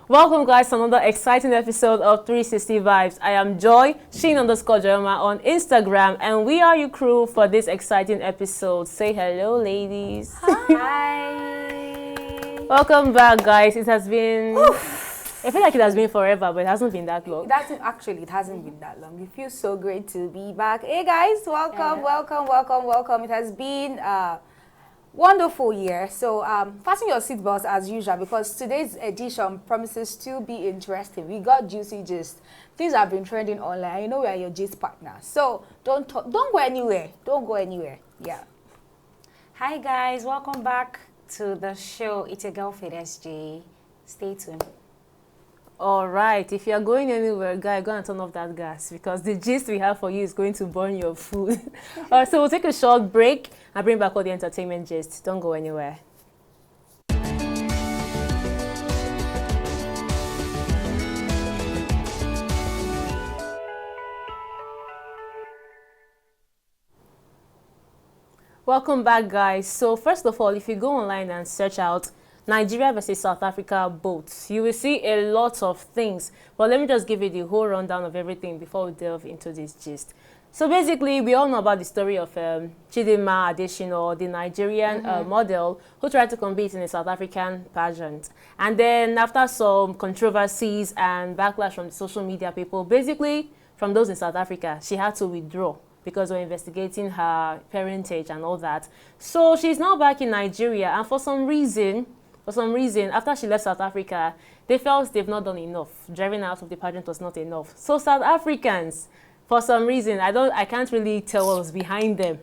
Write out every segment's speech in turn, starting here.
Welcome guys to another exciting episode of 360 Vibes. I am Joy, Sheen_Joyoma on Instagram, and we are your crew for this exciting episode. Say hello, ladies. Hi. Welcome back, guys. It has been... I feel like it has been forever, but it hasn't been that long. It hasn't been that long. It feels so great to be back. Hey guys, welcome. It has been a wonderful year. So fasten your seatbelts as usual because today's edition promises to be interesting. We got juicy gist. Things have been trending online. You know we are your gist partners. So don't go anywhere. Don't go anywhere. Yeah. Hi guys, welcome back to the show. It's your girl Fade SJ. Stay tuned. All right, if you're going anywhere, guy, go and turn off that gas because the gist we have for you is going to burn your food. All right, so we'll take a short break and bring back all the entertainment gist. Don't go anywhere. Welcome back, guys. So first of all, if you go online and search out Nigeria versus South Africa boats, you will see a lot of things. But let me just give you the whole rundown of everything before we delve into this gist. So basically, we all know about the story of Chidinma Adesina, the Nigerian model who tried to compete in a South African pageant. And then after some controversies and backlash from the social media people, basically from those in South Africa, she had to withdraw because we're investigating her parentage and all that. So she's now back in Nigeria, and for some reason, after she left South Africa, they felt they've not done enough. Driving her out of the pageant was not enough. So South Africans, for some reason, I can't really tell what was behind them,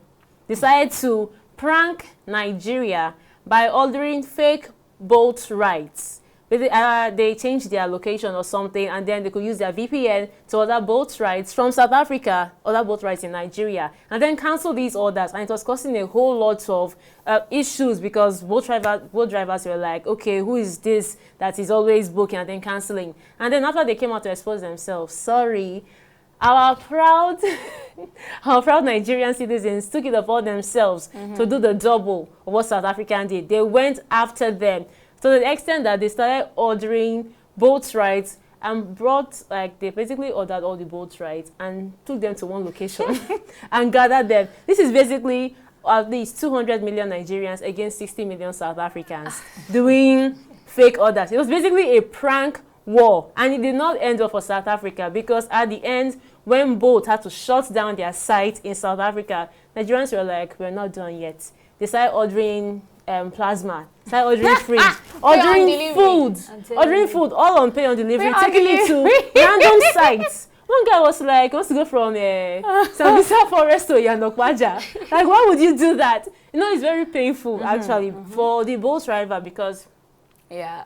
decided to prank Nigeria by ordering fake boat rides. They changed their location or something, and then they could use their VPN to order boat rides from South Africa, other boat rides in Nigeria, and then cancel these orders. And it was causing a whole lot of issues because boat drivers were like, okay, who is this that is always booking and then canceling? And then after they came out to expose themselves, sorry, our proud Nigerian citizens took it upon themselves to do the double of what South Africa did. They went after them to the extent that they started ordering boat rides and they basically ordered all the boat rides and took them to one location and gathered them. This is basically at least 200 million Nigerians against 60 million South Africans doing fake orders. It was basically a prank war, and it did not end well for South Africa because at the end, when Bolt had to shut down their site in South Africa, Nigerians were like, we're not done yet. They started ordering plasma, started ordering fridge, ordering food, all on pay on delivery, taking it to random sites. One guy was like, wants to go from Sambisa Forest to Yanokwaja. Like, why would you do that? You know, it's very painful actually for the boat driver because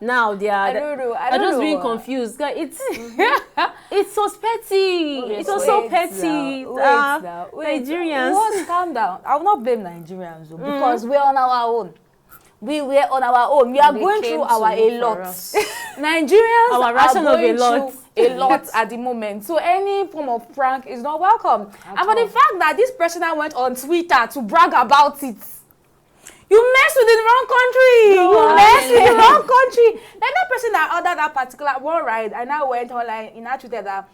now they are just being confused. It's it's so petty. It's so petty. Nigerians. Calm down. I will not blame Nigerians though, because we're on our own. We were on our own. We are going through our a lot. Nigerians are going through a lot at the moment. So any form of prank is not welcome. And for the fact that this person went on Twitter to brag about it, you mess with the wrong country. You mess with the wrong country. Like that person that ordered that particular one ride, I now went online in that Twitter that,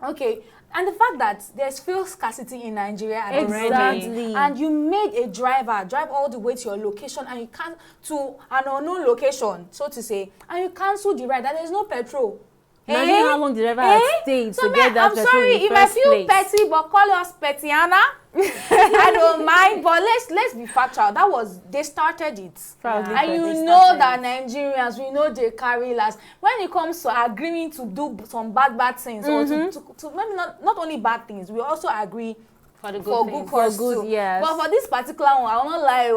okay, and the fact that there's fuel scarcity in Nigeria already, and you made a driver drive all the way to your location, and you can't to an unknown location, so to say, and you cancel the ride, and there's no petrol. Imagine how long the driver had stayed to get that petrol. I'm sorry if I feel petty, but call us Petiana. I don't mind, but let's be factual. They started it. And you know that Nigerians, we know they carry last. When it comes to agreeing to do some bad things, or to maybe not only bad things, we also agree for good cause too. Yes. But for this particular one, I will not lie,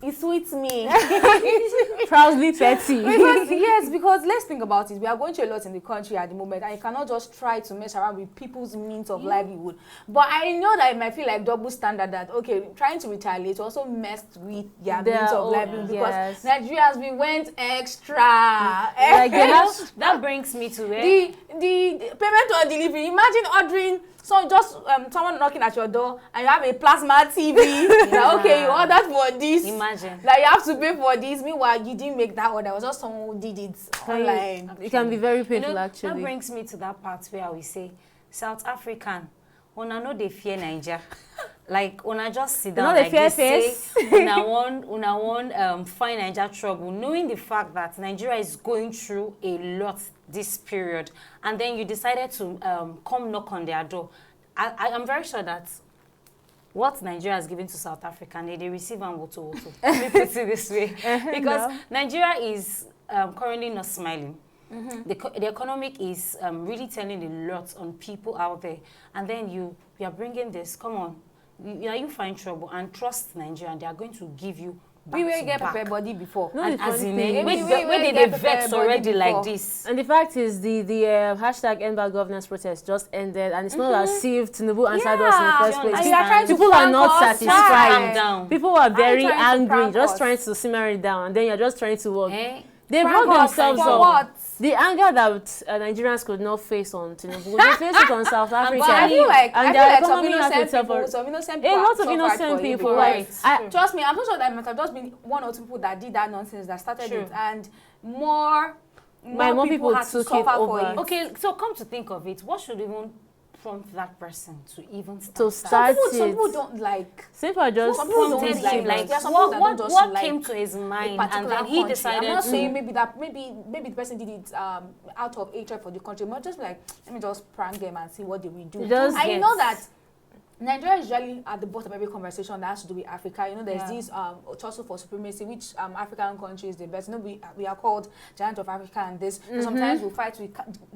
it sweets me. Proudly petty. Because let's think about it. We are going through a lot in the country at the moment, and you cannot just try to mess around with people's means of livelihood. But I know that it might feel like double standard that, okay, trying to retaliate also messed with their means of livelihood because Nigerians, we went extra. That brings me to the payment or delivery. Imagine ordering. So just someone knocking at your door, hotel and you have a plasma TV. Like, okay, you ordered for this. Imagine. Like, you have to pay for this. Meanwhile, you didn't make that order. It was just someone who did it online. It can be very painful, actually. actually. That brings me to that part where we say, South African, una no dey fear Nigeria. Like, una just sit down like this, say, una want find Nigeria trouble, knowing the fact that Nigeria is going through a lot this period, and then you decided to come knock on their door. I'm very sure that what Nigeria has given to South Africa, they receive and woto. Let me put it this way. Because Nigeria is currently not smiling. The economic is really telling a lot on people out there. And then you are bringing this, come on, you find trouble and trust Nigeria, and they are going to give you back. We will get prepared body before. No, and as in, when did they vex already like this? And the fact is, the hashtag End Bad Governance protest just ended, and it's not as if Tinubu answered us in the first place. People are not satisfied. People are very angry, just trying to simmer it down, and then you're just trying to work. They brought themselves up. The anger that Nigerians could not face on Tinubu, they faced it on South Africa. But I feel like, some innocent people. A lot of innocent people. Like, trust me, I'm not sure that it might have just been one or two people that did that nonsense that started it, and more people had to suffer for it. Okay, so come to think of it, what should even prompt that person to even start some people don't like. Simple, just some people don't like what came to his mind, and then he decided. I'm not saying maybe the person did it out of hatred for the country, but just like, let me just prank them and see what they will do. And you know that Nigeria is usually at the bottom of every conversation that has to do with Africa. You know, there's this tussle for supremacy, which African country is the best. You know, we are called giant of Africa and this. Sometimes we fight,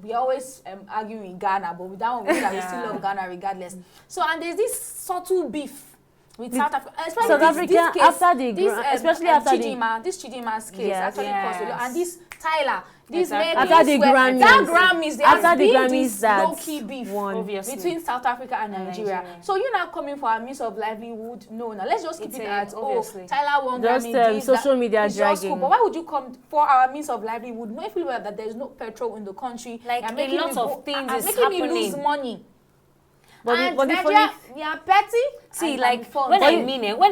we always argue in Ghana, but with that one, we still love Ghana regardless. So, and there's this subtle beef with South Africa, especially South Africa case, after the especially after this Chidima's case actually caused a lot, and this Tyler. After the Grammys, after the Grammys, low-key beef between South Africa and Nigeria. So you're not coming for a means of livelihood. No, let's just keep it at Tyler won Grammy. Social media dragging. Cool. But why would you come for our means of livelihood? No, if you that there's no petrol in the country, like a lot of things is making me lose money. But Nigeria, yeah, petty. See, like when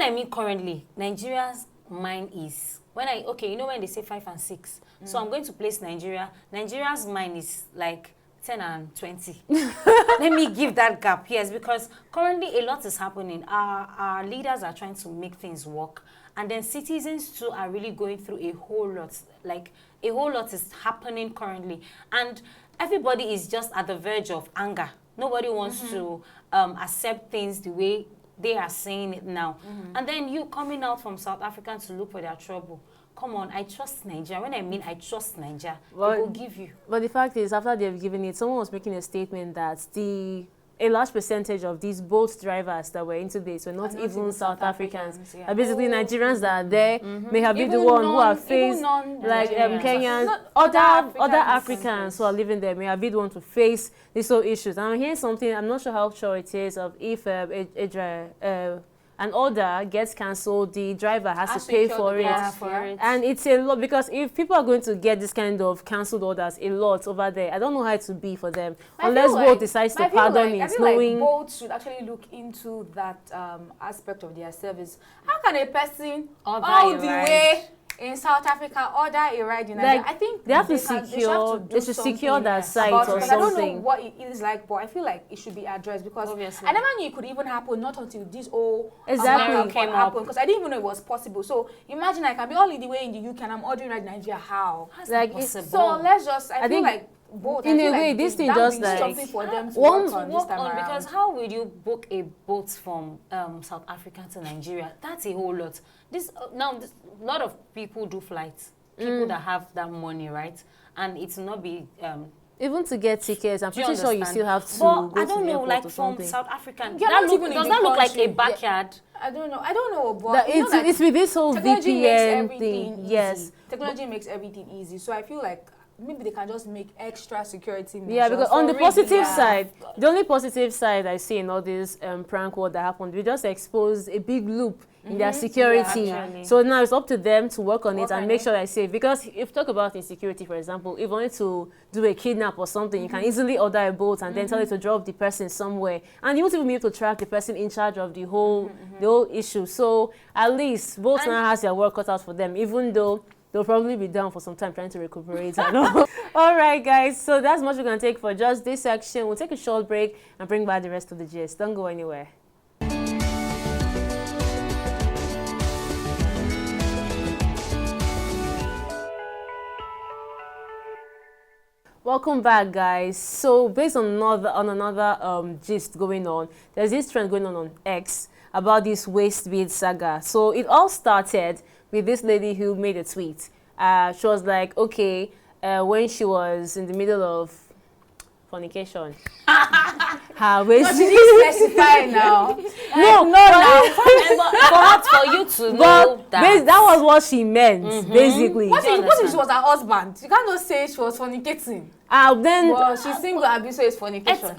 I mean currently, Nigeria's mind is you know when they say 5 and 6. So I'm going to place Nigeria. Nigeria's mind is like 10 and 20. Let me give that gap, yes, because currently a lot is happening. Our leaders are trying to make things work, and then citizens too are really going through a whole lot. Like a whole lot is happening currently, and everybody is just at the verge of anger. Nobody wants to accept things the way they are saying it now. And then you coming out from South Africa to look for their trouble. Come on, I trust Nigeria. When I mean I trust Nigeria, they will give you. But the fact is, after they've given it, someone was making a statement that a large percentage of these boat drivers that were into this were not even South Africans. Basically, Nigerians that are there may have been the one who have faced, like Kenyans, other Africans who are living there may have been the one to face these whole issues. And I'm hearing something, I'm not sure how sure it is, of if an order gets cancelled, the driver has to pay for it. And it's a lot, because if people are going to get this kind of cancelled orders a lot over there, I don't know how it would be for them. Unless both decides to pardon it, knowing... both should actually look into that aspect of their service. How can a person all the way in South Africa order a ride in Nigeria? I think they have to secure that site or something. I don't know what it is like, but I feel like it should be addressed, because I never knew it could even happen, not until this whole came up, because I didn't even know it was possible. So imagine I can be all the way in the UK and I'm ordering ride in Nigeria. How? Like possible? So let's just, I feel like both. In a way, this thing just like something for them to work on, because how will you book a boat from South Africa to Nigeria? That's a whole lot. A lot of people do flights. People that have that money, right? And it's not be even to get tickets. I'm pretty sure you still have to. But I don't know, like from South Africa, does that look like a backyard? I don't know, but it's with this whole VPN thing. Yes, technology makes everything easy. So I feel like maybe they can just make extra security measures. Yeah, because on the positive side, the only positive side I see in all this prank war that happened, we just exposed a big loop in their security. Yeah, so now it's up to them to work on it and make sure they're safe. Because if you talk about insecurity, for example, if you wanted to do a kidnap or something, you can easily order a boat and then tell it to drop the person somewhere. And you won't even be able to track the person in charge of the whole issue. So at least boats now has their work cut out for them, even though they'll probably be down for some time trying to recuperate. I know. All right, guys. So that's much we're going to take for just this section. We'll take a short break and bring back the rest of the gist. Don't go anywhere. Welcome back, guys. So based on another gist going on, there's this trend going on X about this waist bead saga. So it all started with this lady who made a tweet. She was like, okay, when she was in the middle of fornication, her waist. But you specify now. But for you to know that was what she meant, basically. What if she was her husband? You can't just say she was fornicating. Then well, she's single and so it's fornication.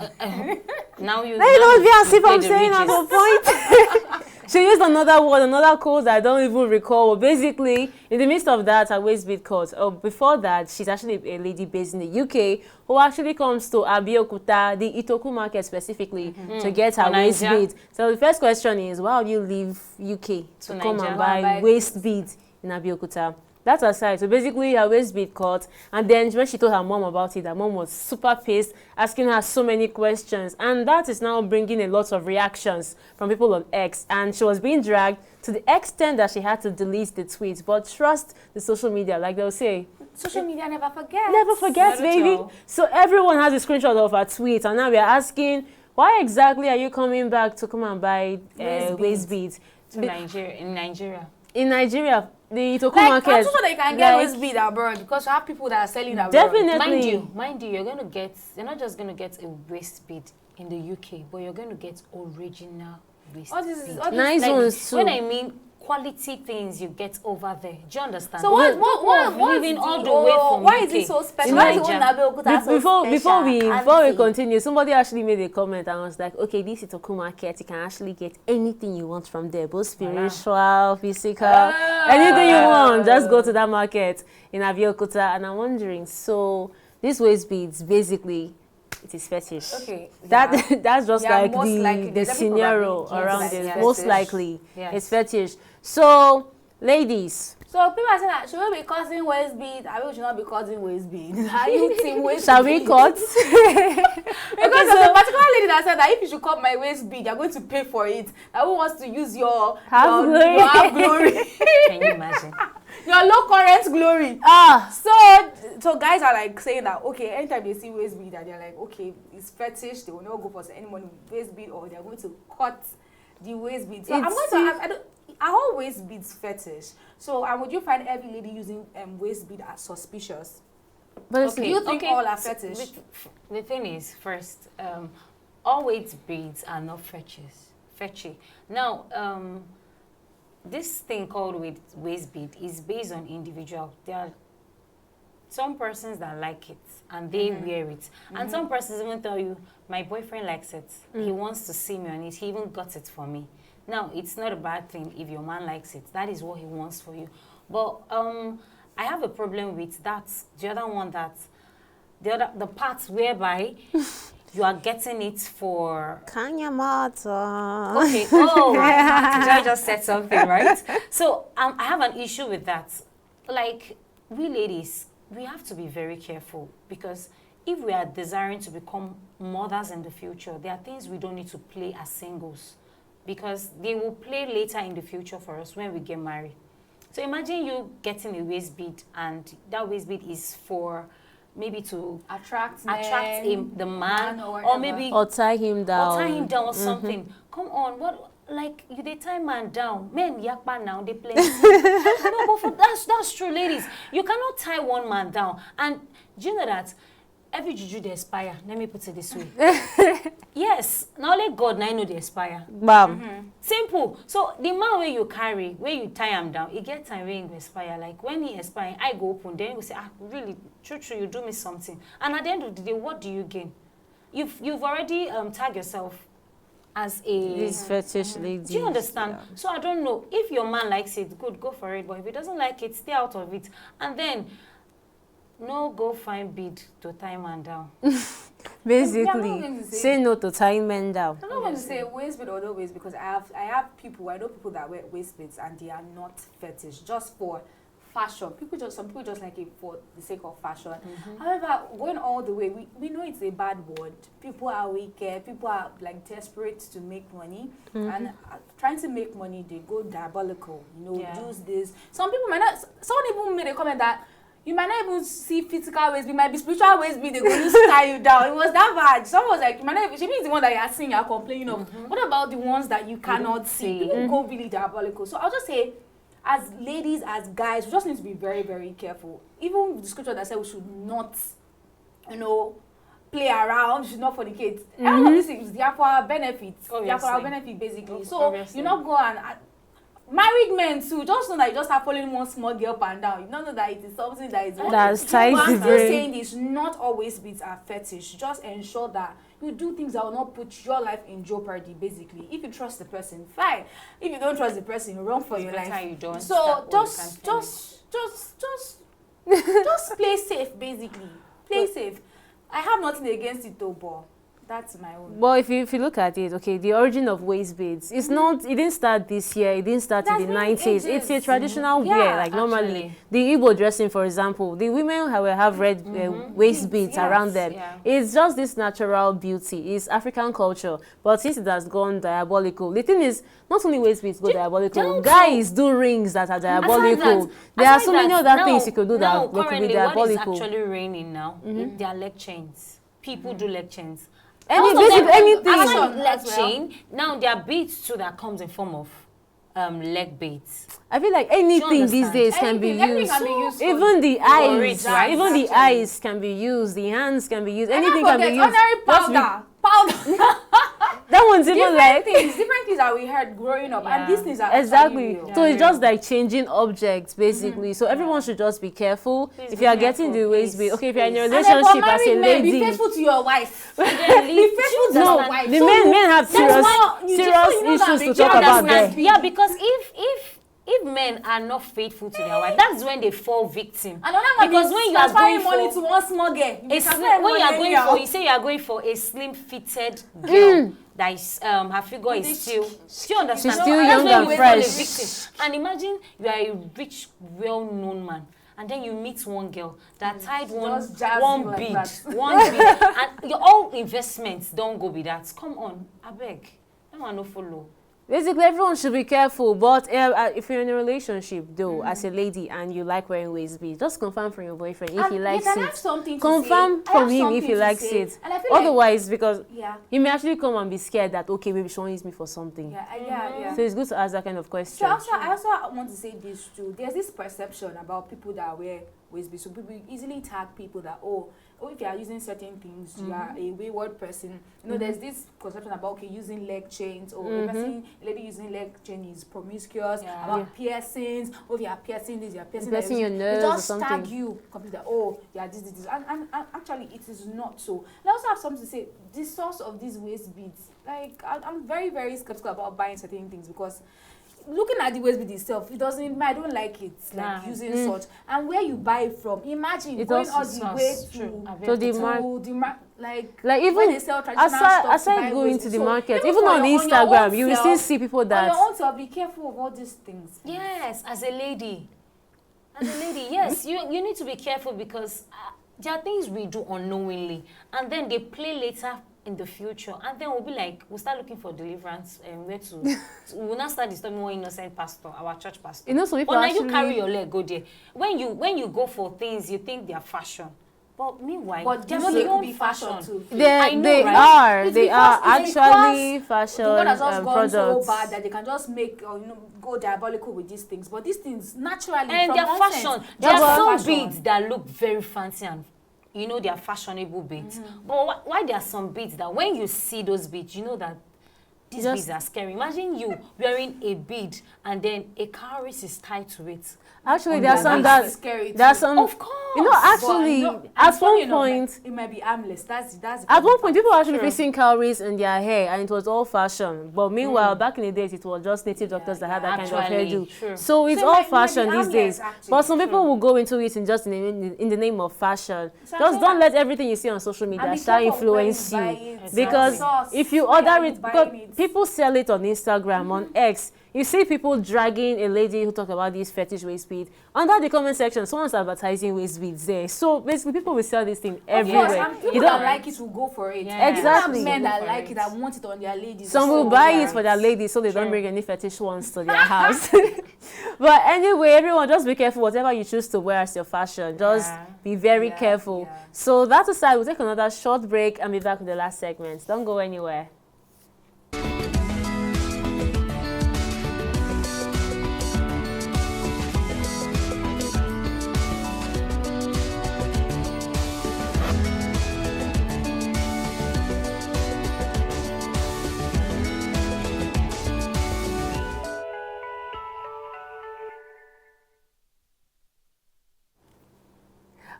Now you don't be as if I'm saying at a point. She used another word, another code I don't even recall. But basically, in the midst of that, her waist bead caught. Before that, she's actually a lady based in the UK who actually comes to Abeokuta, the Itoku market specifically, to get her waist bead. So the first question is, why would you leave UK to come and buy waist beads in Abeokuta? That's aside. So basically, her waist bead caught, and then when she told her mom about it, her mom was super pissed, asking her so many questions, and that is now bringing a lot of reactions from people on X. And she was being dragged to the extent that she had to delete the tweet. But trust the social media, like they'll say. Social media never forgets. Never forgets, baby. So everyone has a screenshot of her tweet, and now we are asking, why exactly are you coming back to come and buy waist beads? In Nigeria. In Nigeria. The Itoku market. I'm sure that you can get waist bead abroad because you have people that are selling abroad. Definitely. Mind you, you're not just going to get a waist bead in the UK, but you're going to get original waist bead. Nice ones too. When I mean quality things you get over there. Do you understand? So what living all the way from why UK is it so special? Before we continue, somebody actually made a comment and was like, okay, this Itoku market, you can actually get anything you want from there, both spiritual, physical, anything you want. Just go to that market in Abeokuta. And I'm wondering, so these waist beads, basically, it is fetish. Okay. That's just like the scenario around it. Most likely, it's fetish. So, ladies. So people are saying that should we be causing waist bead? I will should not be causing waist bead. Are you team waist bead? Shall we cut? Because there's a particular lady that said that if you should cut my waist bead, you're going to pay for it. That who wants to use your half glory? Can you imagine? Your low current glory. So guys are like saying that okay, anytime they see waist bead, that they're like, okay, it's fetish. They will not go for anyone with waist bead, or they're going to cut the waist bead. So I'm going to are all waist beads fetish? So would you find every lady using waist bead as suspicious? But do you think all are fetish? The thing is, first, all waist beads are not fetchy. Now, this thing called waist bead is based on individual. There are some persons that like it and they wear it, and some persons even tell you, my boyfriend likes it. He wants to see me on it. He even got it for me. Now, it's not a bad thing if your man likes it. That is what he wants for you. But I have a problem with that. The other one the part whereby you are getting it for Kanyamata. Okay. Oh, I just said something, right? So I have an issue with that. Like, we ladies, we have to be very careful, because if we are desiring to become mothers in the future, there are things we don't need to play as singles, because they will play later in the future for us when we get married. So imagine you getting a waist bead, and that waist bead is for maybe to attract the man, or maybe or tie him down or something. Come on, what, like, you they tie man down? Men yakpa now, they play. No, but that's true, ladies. You cannot tie one man down. And do you know that every juju they expire? Let me put it this way. Yes, now let God now know they expire. Bam. Simple. So the man where you carry, where you tie him down, it gets time where he expire. Like when he expire, I go open, then we say, really, true, you do me something. And at the end of the day, what do you gain? You've already tagged yourself as a this fetish lady. Do you understand? Yeah. So I don't know. If your man likes it, good, go for it. But if he doesn't like it, stay out of it. And then no go find bead to tie man down. Basically, say no to tying men down. I'm not going to say waist bead or no waist because I know people that wear waist beads and they are not fetish, just for fashion. Some people just like it for the sake of fashion. However, going all the way, we know it's a bad word. People are wicked. People are like desperate to make money, and trying to make money, they go diabolical. Use this. Some people might not. Someone even made a comment that you might not even see physical waist bead. It might be spiritual waist bead. They're going to tie you down. It was that bad. Someone was like, you might not even, she means the one that you're seeing, you're complaining of. What about the ones that you cannot see? People go really diabolical. So I'll just say, as ladies, as guys, we just need to be very, very careful. Even the scripture that said we should not, play around, should not fornicate. All of these things, they are for our benefit. They are for our benefit, basically. So you not go and married men too, just know that you just have following one small girl up and down. You don't know that it is something that is that's tight. I'm still saying this, not always beats are fetish. Just ensure that you do things that will not put your life in jeopardy, basically. If you trust the person, fine. If you don't trust the person, run for your life. You don't so just play safe, basically. Play safe. I have nothing against it though, but that's my own. Well, if you look at it, okay, the origin of waist beads, it's not, it didn't start this year, it didn't start in the 90s. It's a traditional wear, like normally. The Igbo dressing, for example, the women have red waist beads around them. Yeah. It's just this natural beauty. It's African culture. But since it has gone diabolical, the thing is, not only waist beads go diabolical, guys do rings that are diabolical. There are so many other things you could do that could be diabolical. What is actually raining now? They are leg chains. People do leg chains. Anything. Leg chain. Now there are beads too that comes in form of leg beads. I feel like anything these days can be used. Even the eyes, right? Even the eyes can be used. The hands can be used. Anything can be used. Powder. That one's even like different things that we heard growing up, and these things are exactly. So it's just like changing objects, basically. So everyone should just be careful. Please if you are getting the waist bead, okay, if you're in a relationship as a lady, be faithful to your wife. Be faithful to your wife. The men have serious issues to talk about there. Yeah, because if men are not faithful to their wife, that's when they fall victim. Because when you are going money to one small girl, when you are going for, you say you are going for a slim-fitted girl that is her figure is still understand. She's still young and fresh. And imagine you are a rich, well-known man, and then you meet one girl that tied one bead, and your all investments don't go with that. Come on, I beg, that one no follow. Basically, everyone should be careful. But if you're in a relationship, though, as a lady, and you like wearing waist beads, just confirm from your boyfriend if he likes it. Confirm from him if he likes it. Otherwise, because he may actually come and be scared that, okay, maybe she won't use me for something. So it's good to ask that kind of question. So I also want to say this too. There's this perception about people that wear waist beads. So people easily tag people that, if you are using certain things, you are a wayward person. There's this conception about using leg chains, or a lady using leg chain is promiscuous. About piercings, if you are piercing this, you are piercing your nose or They something. just tag you completely. This, and actually it is not so. And I also have something to say. The source of these waist beads, like I'm very, very skeptical about buying certain things because. Looking at the waist bead itself, I don't like it, like using such. And where you buy it from, imagine going all the way to the market. Like even when they sell aside going to the market, even on Instagram, you will still see people that. On your own self, be careful of all these things. Yes, as a lady, yes, you need to be careful because there are things we do unknowingly, and then they play later in the future, and then we'll start looking for deliverance and where to we'll not start disturbing one innocent pastor, our church pastor. Some people now you carry your leg, go there. When you go for things, you think they are fashion. But meanwhile, they could be fashion too. They are actually fashion the one has just products. Gone so bad that they can just make go diabolical with these things. But these things naturally and they're fashion. There are some beads that look very fancy and they are fashionable beads. But why there are some beads that when you see those beads, you know that these beads are scary. Imagine you wearing a bead and then a cowries is tied to it. Actually, there are some that scary. There are some. Of course. You know, actually, at one point, it might be armless. That's at one point, people were actually facing cowries in their hair, and it was all fashion. But meanwhile, back in the days, it was just native doctors that had that kind of hairdo. So it's all fashion these days. But some people will go into it in just in the name of fashion. Just don't let everything you see on social media start influence you. Because if you order it, because people sell it on Instagram, on X. You see people dragging a lady who talk about this fetish waist bead. Under the comment section, someone's advertising waist beads there. So basically, people will sell this thing everywhere. People that like it will go for it. Yeah. Exactly. Men that like it, that want it on their ladies. Some will buy it for their ladies so they don't bring any fetish ones to their house. But anyway, everyone, just be careful. Whatever you choose to wear as your fashion, just be very careful. Yeah. So that aside, we'll take another short break and be back with the last segment. Don't go anywhere.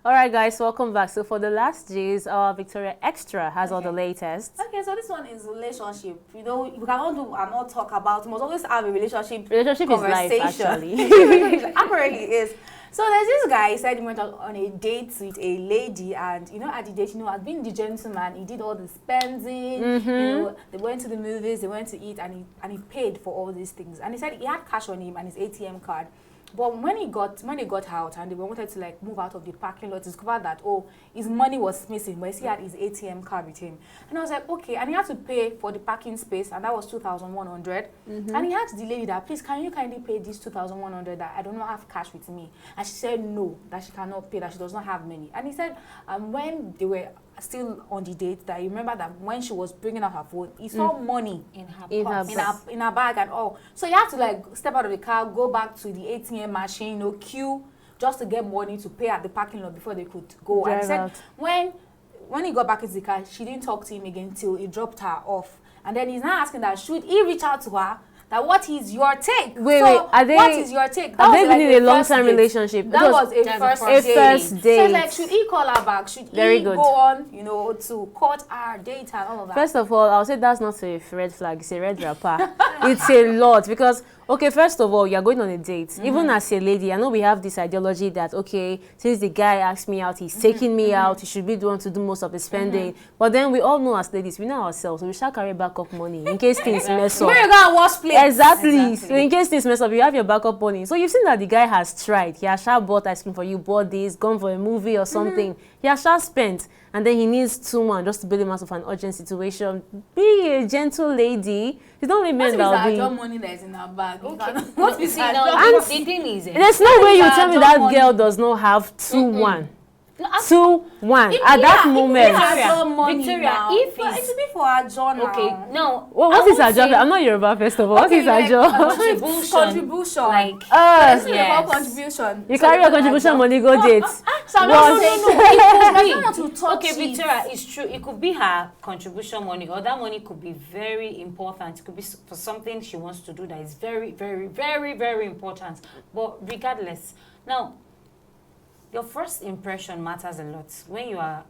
All right, guys, welcome back. So for the last G's, our Victoria Extra has all the latest. Okay, so this one is relationship. You know, we cannot do and not talk about. We must always have a relationship Relationship is life, actually. Apparently it is. So there's this guy, he said he went on a date with a lady, and you know, at the date, you know, as being the gentleman, he did all the spending. You know, they went to the movies, they went to eat, and he paid for all these things. And he said he had cash on him and his ATM card. But when they got out and they wanted to like move out of the parking lot, discovered that his money was missing, but he had his ATM card with him. And I was like, okay, and he had to pay for the parking space, and that was 2,100. And he asked the lady that, please, can you kindly pay this 2,100 that I don't have cash with me? And she said no, that she cannot pay, that she does not have money. And he said, when they were still on the date, that you remember that when she was bringing out her phone, he saw money in her bag and all. So you have to like step out of the car, go back to the ATM machine, you know, queue just to get money to pay at the parking lot before they could go. And he said when he got back into the car, she didn't talk to him again till he dropped her off. And then he's now asking that should he reach out to her? That what is your take? What is your take? Are they really a long-term relationship? That was a first date. So like, should he call her back? Should he go on, you know, to court our date and all of that? First of all, I'll say that's not a red flag. It's a red wrapper. It's a lot because, okay, first of all, you're going on a date. Even as a lady, I know we have this ideology that, okay, since the guy asked me out, he's taking me out, he should be the one to do most of the spending. But then we all know as ladies, we know ourselves, so we shall carry backup money in case things mess up. Where you got wash plate? Exactly. So in case things mess up, you have your backup money. So you've seen that the guy has tried. He has bought ice cream for you, bought this, gone for a movie or something. He has spent. And then he needs someone just to bail him out of an urgent situation. Be a gentle lady. It's not only men that will be. What money that is in her bag? Okay. What is the thing is, there's no way you tell me that girl does not have 2-1. 2-1 at that moment. Victoria, if it should be for her job now. Okay, no. What is her job? I'm not Yoruba, first of all. What is her job? Contribution. Like, yes. Contribution. You carry your contribution money, go date. Okay, Victoria, it's true. It could be her contribution money, or that money could be very important. It could be for something she wants to do that is very, very, very, very important. But regardless, now, your first impression matters a lot when you are,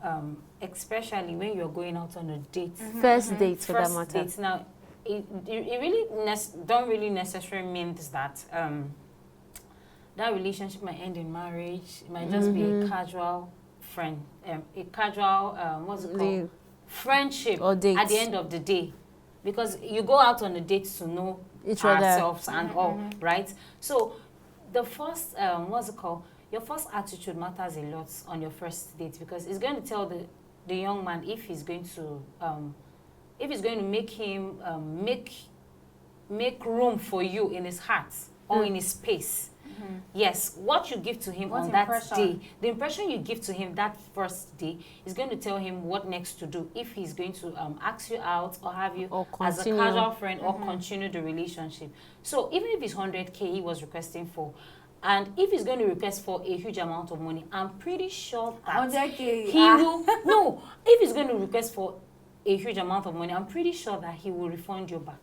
especially when you're going out on a date. First date, for that matter. Date. Now, it really don't really necessarily means that that relationship might end in marriage. It might just be a casual friend, a casual what's it called? Friendship or date. At the end of the day, because you go out on a date to know each ourselves and all, right? So the first what's it called? Your first attitude matters a lot on your first date, because it's going to tell the young man if he's going to make him make room for you in his heart or in his space. Yes, what you give to him on that day, the impression you give to him that first day is going to tell him what next to do, if he's going to ask you out or have you as a casual friend or continue the relationship. So even if it's 100K he was requesting for, and if he's going to request for a huge amount of money, I'm pretty sure that he will. No, if he's going to request for a huge amount of money, I'm pretty sure that he will refund you back.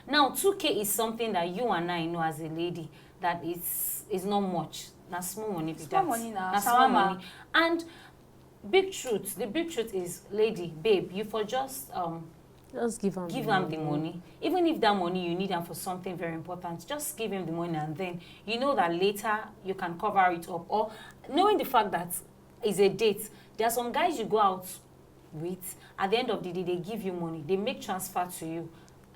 Now, 2K is something that you and I know as a lady that is not much. That's small money. Small money now. That's small money. And the big truth is, lady, babe, you for just give him the money. Even if that money you need him for something very important, just give him the money, and then you know that later you can cover it up. Or knowing the fact that it's a date, there are some guys you go out with, at the end of the day, they give you money. They make transfer to you.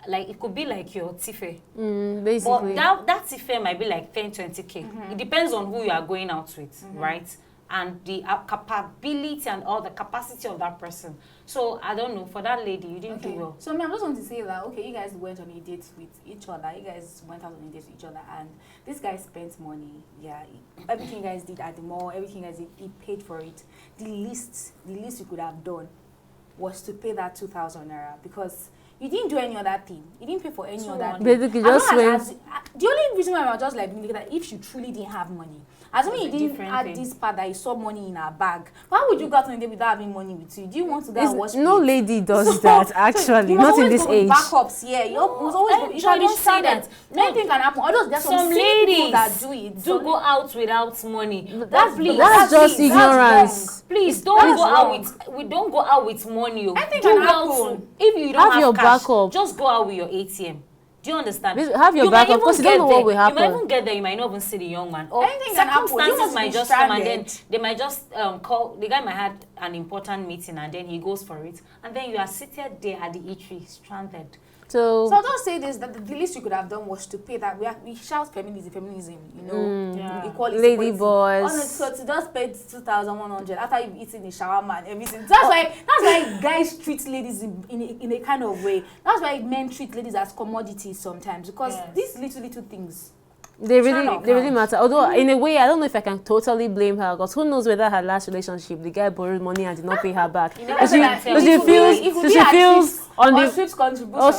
Like, it could be like your tife. Basically. But that tife might be like 10, 20K. It depends on who you are going out with, right? And the capability and all the capacity of that person. So, I don't know, for that lady, you didn't do well. So, I'm just going to say that, okay, you guys went on a date with each other. You guys went out on a date with each other. And this guy spent money. Yeah, everything you guys did at the mall, everything you guys did, he paid for it. The least you could have done was to pay that 2,000 naira, because you didn't do any other thing. You didn't pay for any other thing. Basically, just went. The only reason why I was just like, that if she truly didn't have money, assuming you didn't add this part that you saw money in her bag, why would you go out on a date without having money with you? Do you want to go and watch? No lady does that, actually, not in this age. Backups, yeah. You must always don't say that. Anything can happen. Although there's some ladies that do it. Do go out without money. That's just ignorance. Please don't go out with. We don't go out with money. Anything can happen. If you don't have your cash, backup. just go out with your ATM. Do you understand? Have your backup, because you don't know what will happen. You might even get there, you might not even see the young man. Or anything can happen. Circumstances might just come, and then they might just call. The guy might have an important meeting, and then he goes for it. And then you are seated there at the eatery, stranded. So I'll just say this, that the least you could have done was to pay that. We shout feminism, you know, equality. Lady boys. So to just pay 2,100 after you've eaten the shawarma and everything. That's why guys treat ladies in a kind of way. That's why men treat ladies as commodities sometimes, because these little things, they really matter. Although in a way, I don't know if I can totally blame her, because who knows whether her last relationship, the guy borrowed money and did not pay her back. She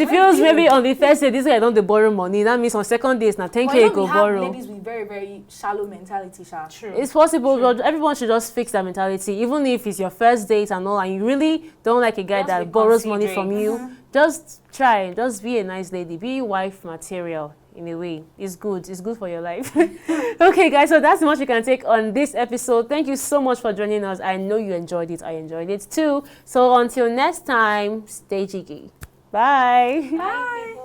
feels maybe on the first day this guy don't borrow money. That means on second days now 10K go borrow. Ladies with very, very shallow mentality, True. It's possible, but everyone should just fix that mentality. Even if it's your first date and all, and you really don't like a guy that borrows money from you, just try. Just be a nice lady. Be wife material. In a way, it's good for your life. Okay, guys, so that's much you can take on this episode. Thank you so much for joining us. I know you enjoyed it. I enjoyed it too. So until next time, stay cheeky. Bye. Bye.